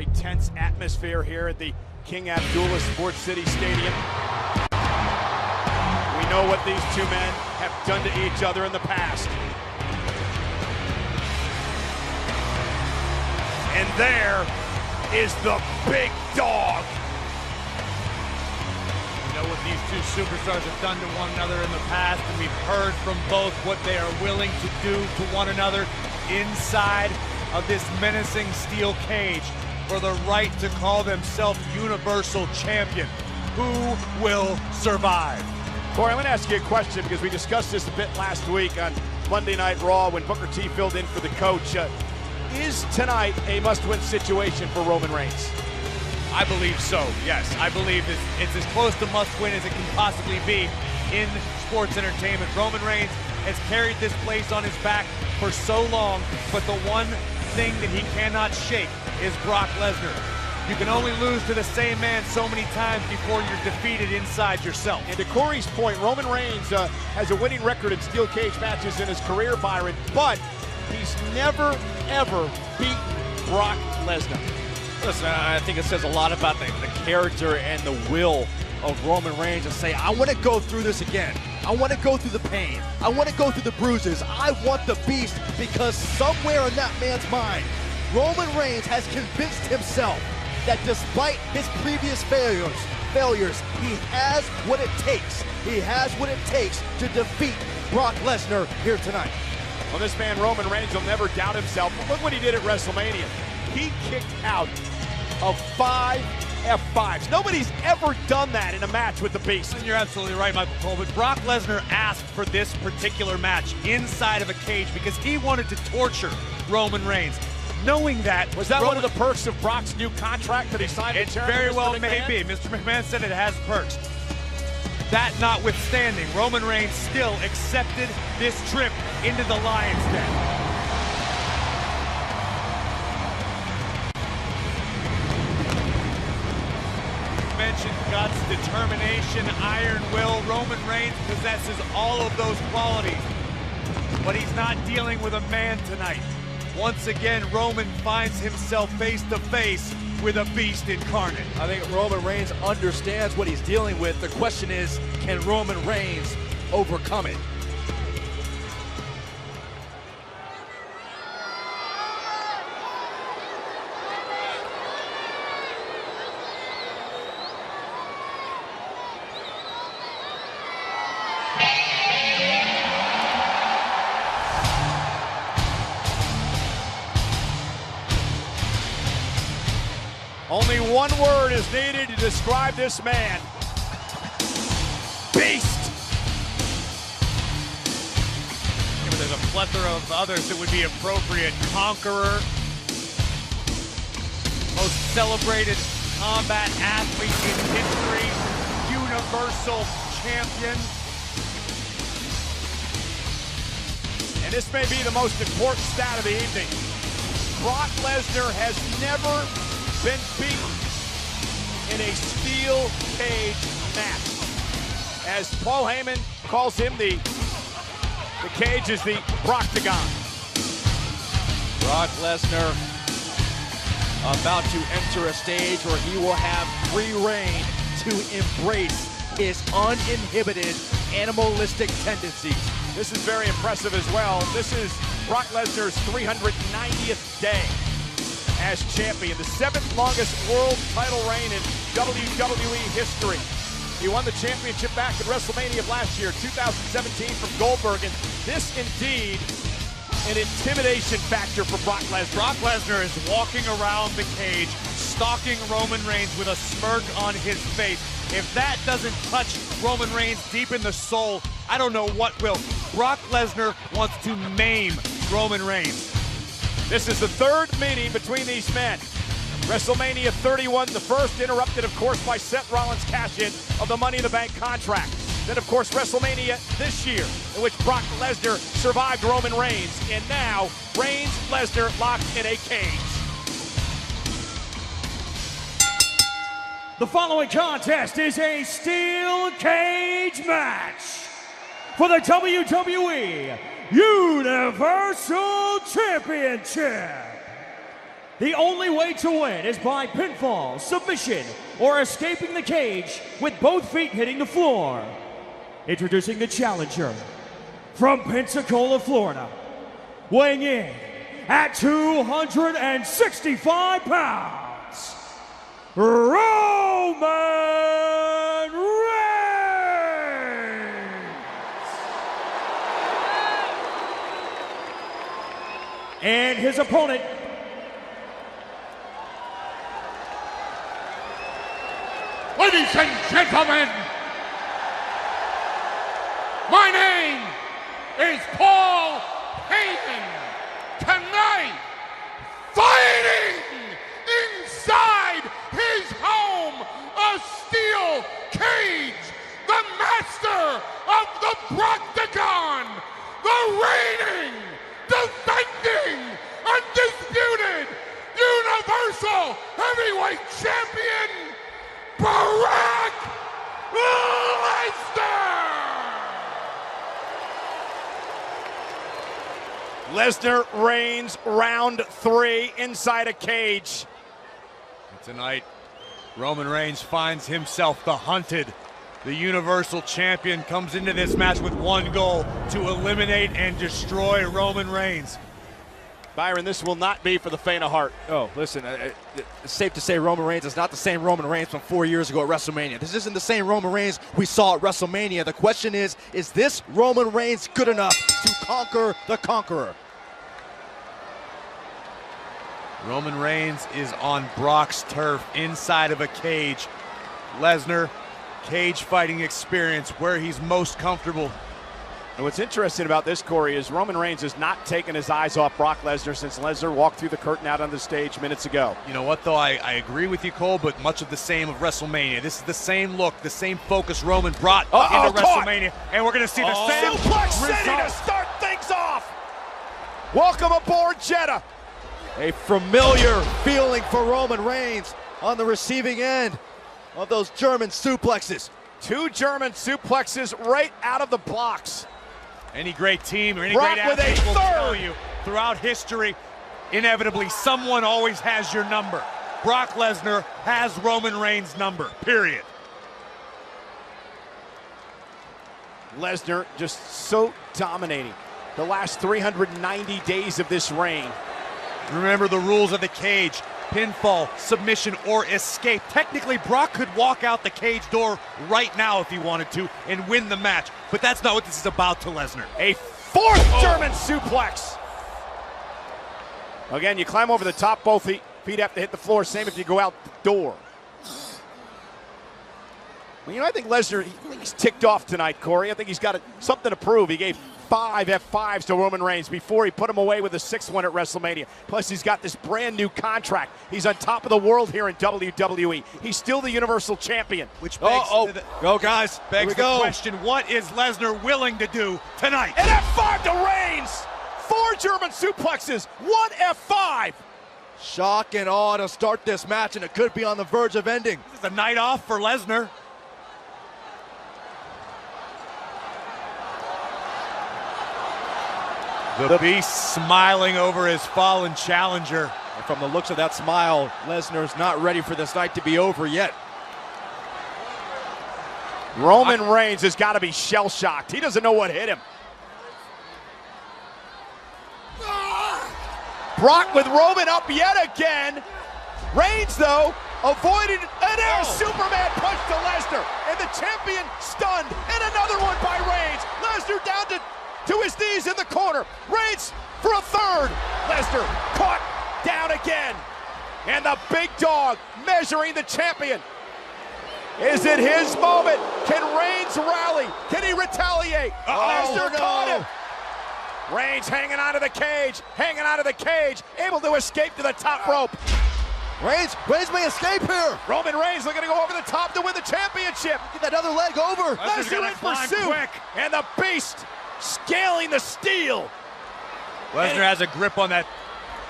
very tense atmosphere here at the King Abdullah Sports City Stadium. We know what these two men have done to each other in the past. And there is the big dog. You know what these two superstars have done to one another in the past, and we've heard from both what they are willing to do to one another inside of this menacing steel cage for the right to call themselves Universal Champion. Who will survive? Corey, I'm going to ask you a question because we discussed this a bit last week on Monday Night Raw when Booker T filled in for the coach. Is tonight a must-win situation for Roman Reigns? I believe so, yes. I believe it's as close to must-win as it can possibly be in sports entertainment. Roman Reigns has carried this place on his back for so long, but the one thing that he cannot shake is Brock Lesnar. You can only lose to the same man so many times before you're defeated inside yourself. And to Corey's point, Roman Reigns has a winning record in steel cage matches in his career, Byron, but he's never, ever beaten Brock Lesnar. Listen, I think it says a lot about the character and the will of Roman Reigns to say, I want to go through this again. I want to go through the pain. I want to go through the bruises. I want the beast, because somewhere in that man's mind, Roman Reigns has convinced himself that despite his previous failures, he has what it takes. He has what it takes to defeat Brock Lesnar here tonight. Well, this man, Roman Reigns, will never doubt himself. But look what he did at WrestleMania. He kicked out of 5 F5s. Nobody's ever done that in a match with the Beast. And you're absolutely right, Michael Cole, but Brock Lesnar asked for this particular match inside of a cage because he wanted to torture Roman Reigns. Knowing that, was that one of the perks of Brock's new contract that he signed? It very well may be. Mr. McMahon said it has perks. That notwithstanding, Roman Reigns still accepted this trip into the Lion's Den. Mentioned guts, determination, iron will. Roman Reigns possesses all of those qualities, but he's not dealing with a man tonight. Once again, Roman finds himself face to face with a beast incarnate. I think Roman Reigns understands what he's dealing with. The question is, can Roman Reigns overcome it? Only one word is needed to describe this man. Beast! Yeah, but there's a plethora of others that would be appropriate. Conqueror, most celebrated combat athlete in history, Universal Champion. And this may be the most important stat of the evening. Brock Lesnar has never been beaten in a steel cage match. As Paul Heyman calls him, the cage is the Broctagon. Brock Lesnar about to enter a stage where he will have free reign to embrace his uninhibited animalistic tendencies. This is very impressive as well. This is Brock Lesnar's 390th day as champion, the 7th longest world title reign in WWE history. He won the championship back at WrestleMania of last year, 2017, from Goldberg, and this indeed an intimidation factor for Brock Lesnar. Brock Lesnar is walking around the cage, stalking Roman Reigns with a smirk on his face. If that doesn't touch Roman Reigns deep in the soul, I don't know what will. Brock Lesnar wants to maim Roman Reigns. This is the third meeting between these men. WrestleMania 31, the first, interrupted, of course, by Seth Rollins' cash-in of the Money in the Bank contract. Then, of course, WrestleMania this year, in which Brock Lesnar survived Roman Reigns. And now, Reigns-Lesnar locked in a cage. The following contest is a steel cage match for the WWE Universal Championship. The only way to win is by pinfall, submission, or escaping the cage with both feet hitting the floor. Introducing the challenger from Pensacola, Florida, weighing in at 265 pounds, Roman Reigns. And his opponent, ladies and gentlemen, my name is Paul Heyman. Tonight, fighting inside his home, a steel cage, the master of the Broctagon, the reigning, defending, undisputed, Universal Heavyweight Champion, Brock Lesnar! Lesnar Reigns, round 3, inside a cage. Tonight, Roman Reigns finds himself the hunted. The Universal Champion comes into this match with one goal: to eliminate and destroy Roman Reigns. Byron, this will not be for the faint of heart. Oh, listen, it's safe to say Roman Reigns is not the same Roman Reigns from 4 years ago at WrestleMania. This isn't the same Roman Reigns we saw at WrestleMania. The question is this Roman Reigns good enough to conquer the Conqueror? Roman Reigns is on Brock's turf, inside of a cage. Lesnar, cage fighting experience, where he's most comfortable. And what's interesting about this, Corey, is Roman Reigns has not taken his eyes off Brock Lesnar since Lesnar walked through the curtain out on the stage minutes ago. You know what, though? I agree with you, Cole, but much of the same of WrestleMania. This is the same look, the same focus Roman brought into WrestleMania, and we're going to see the same Suplex City to result. start things off. Welcome aboard, Jeddah. A familiar feeling for Roman Reigns on the receiving end of those German suplexes. 2 German suplexes right out of the blocks. Any great team or any Brock great with a athlete will tell third. you, throughout history, inevitably, someone always has your number. Brock Lesnar has Roman Reigns' number, period. Lesnar just so dominating the last 390 days of this reign. Remember the rules of the cage: pinfall, submission, or escape. Technically, Brock could walk out the cage door right now if he wanted to and win the match, but that's not what this is about to Lesnar. A 4th German suplex. Again, you climb over the top, both feet have to hit the floor. Same if you go out the door. Well, you know, I think Lesnar, he's ticked off tonight, Corey. I think he's got something to prove. He gave 5 F5s to Roman Reigns before he put him away with a 6th one at WrestleMania. Plus, he's got this brand new contract. He's on top of the world here in WWE. He's still the Universal Champion. Which begs Go, guys. begs the question, what is Lesnar willing to do tonight? An F5 to Reigns. 4 German suplexes, 1 F5. Shock and awe to start this match, and it could be on the verge of ending. This is a night off for Lesnar. The Beast smiling over his fallen challenger. And from the looks of that smile, Lesnar's not ready for this night to be over yet. Roman Reigns has got to be shell-shocked. He doesn't know what hit him. Brock with Roman up yet again. Reigns, though, avoided an air Superman punch to Lesnar. And the champion stunned. And another one by Reigns. Lesnar down to his knees in the corner. Reigns for a 3rd. Lesnar caught down again. And the big dog measuring the champion. Is it his moment? Can Reigns rally? Can he retaliate? Lesnar caught him. Reigns hanging onto the cage, able to escape to the top rope. Reigns may escape here. Roman Reigns looking to go over the top to win the championship. Get that other leg over. Lesnar in pursuit, and the Beast scaling the steel. Lesnar has a grip on that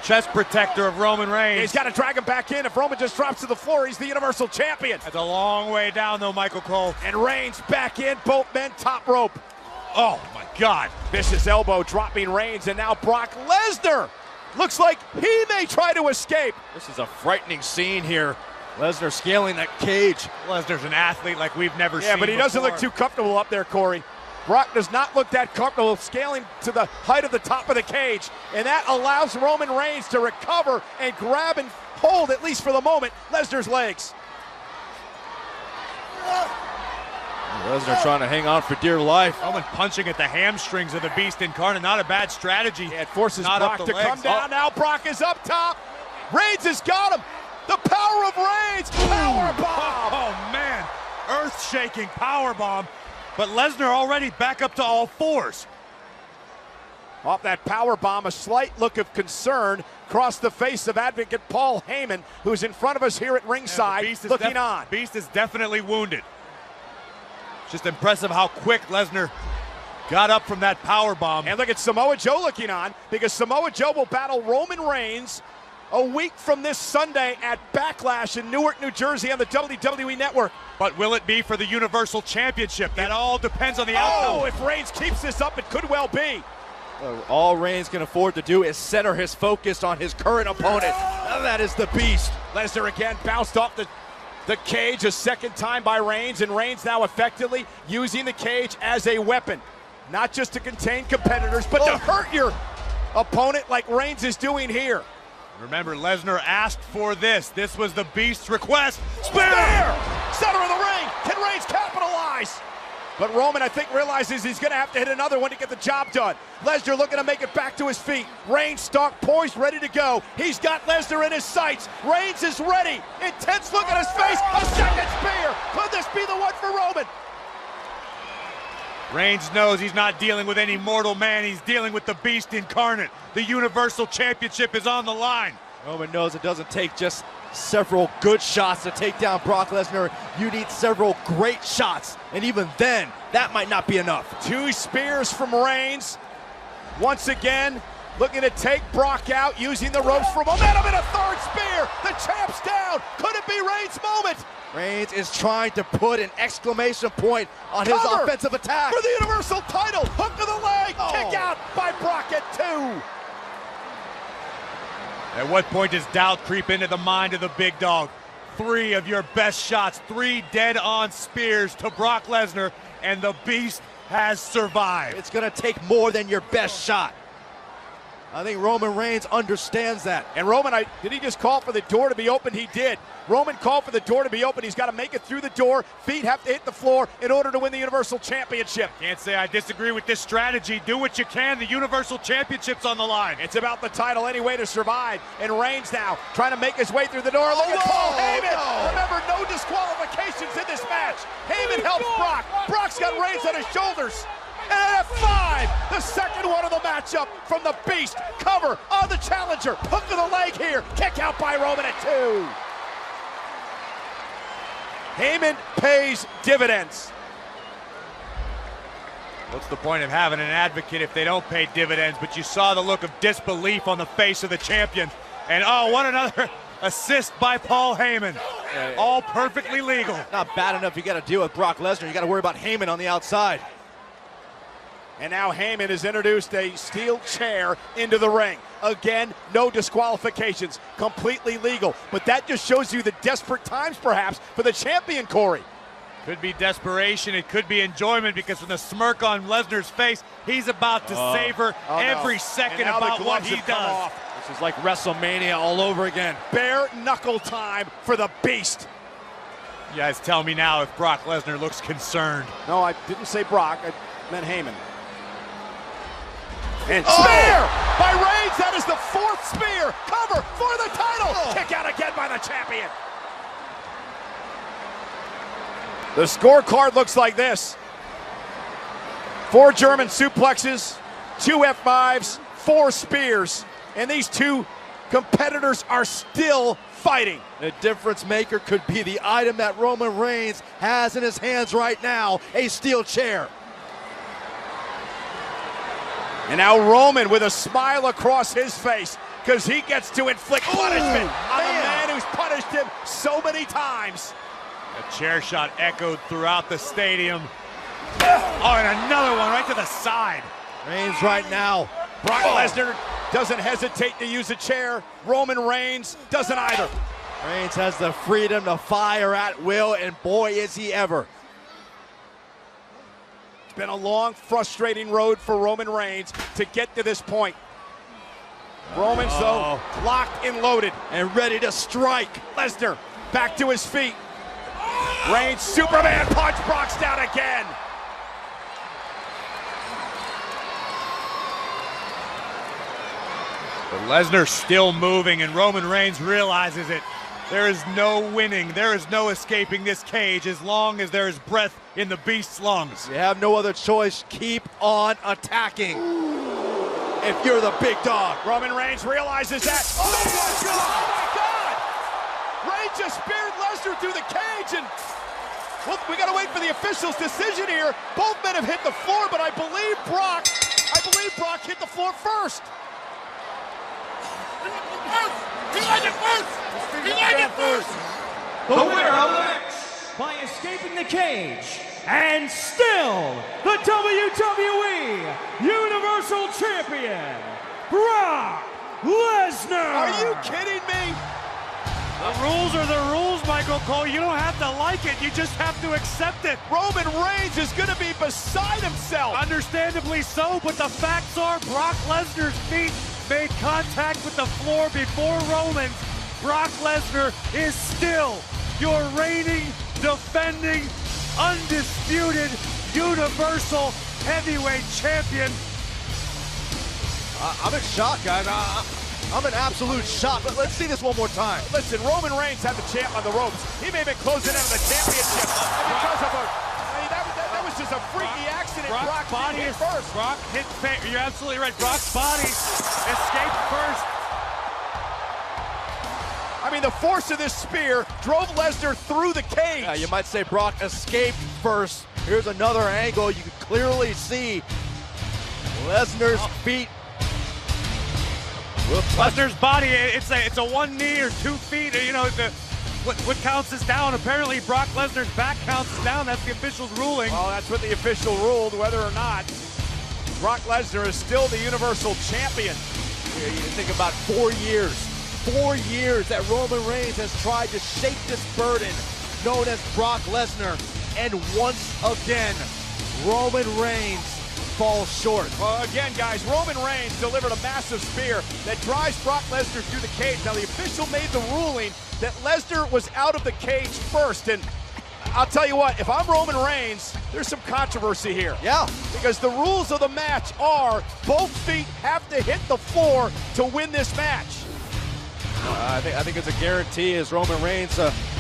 chest protector of Roman Reigns. He's got to drag him back in. If Roman just drops to the floor, he's the Universal Champion. That's a long way down, though, Michael Cole. And Reigns back in, both men top rope. Oh, my God. Vicious elbow dropping Reigns, and now Brock Lesnar Looks like he may try to escape. This is a frightening scene here. Lesnar scaling that cage. Lesnar's an athlete like we've never seen Yeah, but he doesn't before. look too comfortable up there, Corey. Brock does not look that comfortable scaling to the height of the top of the cage, and that allows Roman Reigns to recover and grab and hold, at least for the moment, Lesnar's legs. Lesnar trying to hang on for dear life. Roman punching at the hamstrings of the Beast Incarnate. Not a bad strategy. Yeah, it forces Not Brock up the to come legs. down. Now Brock is up top. Reigns has got him. The power of Reigns. Power bomb. Oh, man. Earth-shaking power bomb. But Lesnar already back up to all fours. Off that power bomb, a slight look of concern across the face of advocate Paul Heyman, who's in front of us here at ringside, looking on. Beast is definitely wounded. Just impressive how quick Lesnar got up from that power bomb. And look at Samoa Joe looking on, because Samoa Joe will battle Roman Reigns a week from this Sunday at Backlash in Newark, New Jersey on the WWE Network. But will it be for the Universal Championship? That all depends on the outcome. Oh, if Reigns keeps this up, it could well be. All Reigns can afford to do is center his focus on his current opponent. And that is the Beast. Lesnar again bounced off the cage a second time by Reigns, and Reigns now effectively using the cage as a weapon. Not just to contain competitors, but to hurt your opponent like Reigns is doing here. Remember, Lesnar asked for this. This was the Beast's request. Spear! Center of the ring. Can Reigns capitalize? But Roman, I think, realizes he's going to have to hit another one to get the job done. Lesnar looking to make it back to his feet. Reigns stalk poised, ready to go. He's got Lesnar in his sights. Reigns is ready. Intense look at his face. A second spear. Could this be the one for Roman? Reigns knows he's not dealing with any mortal man. He's dealing with the Beast Incarnate. The Universal Championship is on the line. Roman knows it doesn't take just several good shots to take down Brock Lesnar. You need several great shots, and even then, that might not be enough. Two spears from Reigns. Once again, looking to take Brock out, using the ropes for momentum, and a third spear. The champ's down. Could it be Reigns' moment? Reigns is trying to put an exclamation point on his offensive attack. For the Universal title. Hook to the leg. Kick out by Brock at 2. At what point does doubt creep into the mind of the big dog? 3 of your best shots, 3 dead-on spears to Brock Lesnar, and the Beast has survived. It's going to take more than your best shot. I think Roman Reigns understands that. And Roman, did he just call for the door to be open? He did. Roman called for the door to be open. He's got to make it through the door. Feet have to hit the floor in order to win the Universal Championship. Can't say I disagree with this strategy. Do what you can. The Universal Championship's on the line. It's about the title any way to survive. And Reigns now trying to make his way through the door. Look at Paul Heyman. No. Remember, no disqualifications in this match. Heyman helps Brock. Brock's got Reigns on his shoulders. And at 5, the second one of the matchup from the Beast. Cover on the challenger. Hook to the leg here. Kick out by Roman at 2. Heyman pays dividends. What's the point of having an advocate if they don't pay dividends? But you saw the look of disbelief on the face of the champion. And oh, what another assist by Paul Heyman. All perfectly legal. Not bad enough you got to deal with Brock Lesnar. You got to worry about Heyman on the outside. And now Heyman has introduced a steel chair into the ring. Again, no disqualifications, completely legal. But that just shows you the desperate times, perhaps, for the champion, Corey. Could be desperation, it could be enjoyment, because from the smirk on Lesnar's face, he's about to savor every second about what he does. This is like WrestleMania all over again. Bare knuckle time for the Beast. You guys tell me now if Brock Lesnar looks concerned. No, I didn't say Brock, I meant Heyman. And spear by Reigns. That is the 4th spear. Cover for the title. Kick out again by the champion. The scorecard looks like this. 4 German suplexes, 2 F5s, 4 spears. And these 2 competitors are still fighting. The difference maker could be the item that Roman Reigns has in his hands right now, a steel chair. And now Roman with a smile across his face, because he gets to inflict punishment on a man who's punished him so many times. A chair shot echoed throughout the stadium. Oh, and another one right to the side. Reigns right now. Brock Lesnar doesn't hesitate to use a chair. Roman Reigns doesn't either. Reigns has the freedom to fire at will, and boy, is he ever. It's been a long, frustrating road for Roman Reigns to get to this point. Roman's, though, locked and loaded. And ready to strike. Lesnar back to his feet. Reigns, Superman punch, Brock's down again. But Lesnar still moving, and Roman Reigns realizes it. There is no winning, there is no escaping this cage as long as there is breath in the beast's lungs. You have no other choice. Keep on attacking. If you're the big dog. Roman Reigns realizes that. Oh my God! Reigns just speared Lesnar through the cage, and well, we gotta wait for the official's decision here. Both men have hit the floor, but I believe Brock hit the floor first. He liked it first! He liked it first! The winner of the match by escaping the cage and still the WWE Universal Champion, Brock Lesnar. Are you kidding me? The rules are the rules, Michael Cole. You don't have to like it, you just have to accept it. Roman Reigns is gonna be beside himself. Understandably so, but the facts are Brock Lesnar's feet made contact with the floor before Roman's. Brock Lesnar is still your reigning, defending, undisputed Universal Heavyweight Champion. I'm in shock, guys. I'm in absolute shock. But let's see this one more time. Listen, Roman Reigns had the champ on the ropes. He may have been closing in on the championship because of that was just a freaky accident. Brock's body hit first. Brock hit, you're absolutely right. Brock's body escaped first. I mean, the force of this spear drove Lesnar through the cage. Yeah, you might say Brock escaped first. Here's another angle. You can clearly see Lesnar's feet. Lesnar's body, it's a 1 knee or 2 feet. You know, what counts is down. Apparently, Brock Lesnar's back counts is down. That's the official's ruling. Well, that's what the official ruled, whether or not Brock Lesnar is still the Universal Champion. You think about 4 years. 4 years that Roman Reigns has tried to shake this burden known as Brock Lesnar, and once again, Roman Reigns falls short. Well, again, guys, Roman Reigns delivered a massive spear that drives Brock Lesnar through the cage. Now, the official made the ruling that Lesnar was out of the cage first, and I'll tell you what, if I'm Roman Reigns, there's some controversy here. Yeah. Because the rules of the match are both feet have to hit the floor to win this match. I think it's a guarantee as Roman Reigns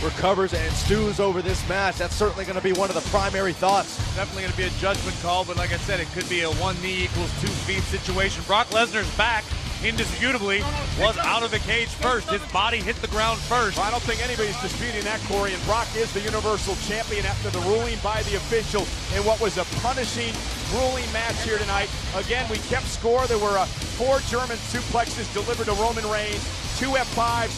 recovers and stews over this match. That's certainly going to be one of the primary thoughts. Definitely going to be a judgment call, but like I said, it could be a 1 knee equals 2 feet situation. Brock Lesnar's back, indisputably, was out of the cage first. His body hit the ground first. I don't think anybody's disputing that, Corey, and Brock is the Universal Champion after the ruling by the official in what was a punishing, grueling match here tonight. Again, we kept score. There were 4 German suplexes delivered to Roman Reigns, 2 F5s,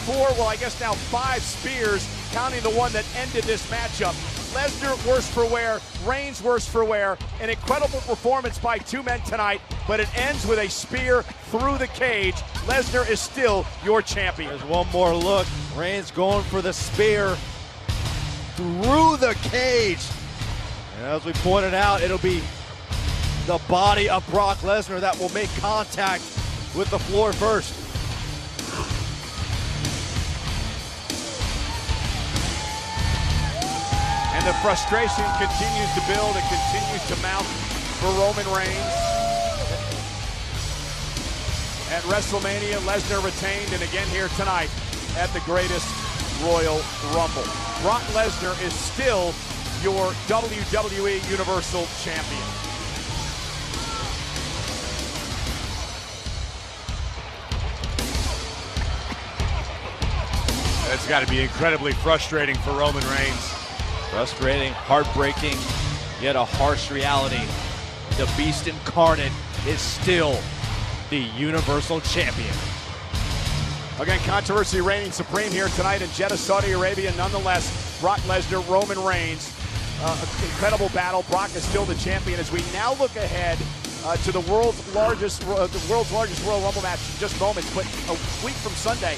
4, well, I guess now 5 spears, counting the one that ended this matchup. Lesnar worse for wear, Reigns worse for wear. An incredible performance by 2 men tonight, but it ends with a spear through the cage. Lesnar is still your champion. There's one more look. Reigns going for the spear through the cage. And as we pointed out, it'll be the body of Brock Lesnar that will make contact with the floor first. And the frustration continues to build, it continues to mount for Roman Reigns. At WrestleMania, Lesnar retained, and again here tonight at the greatest Royal Rumble. Brock Lesnar is still your WWE Universal Champion. That's got to be incredibly frustrating for Roman Reigns. Frustrating, heartbreaking, yet a harsh reality. The Beast Incarnate is still the Universal Champion. Again, controversy reigning supreme here tonight in Jeddah, Saudi Arabia. Nonetheless, Brock Lesnar, Roman Reigns, incredible battle. Brock is still the champion as we now look ahead to the world's largest Royal Rumble match in just moments. But a week from Sunday,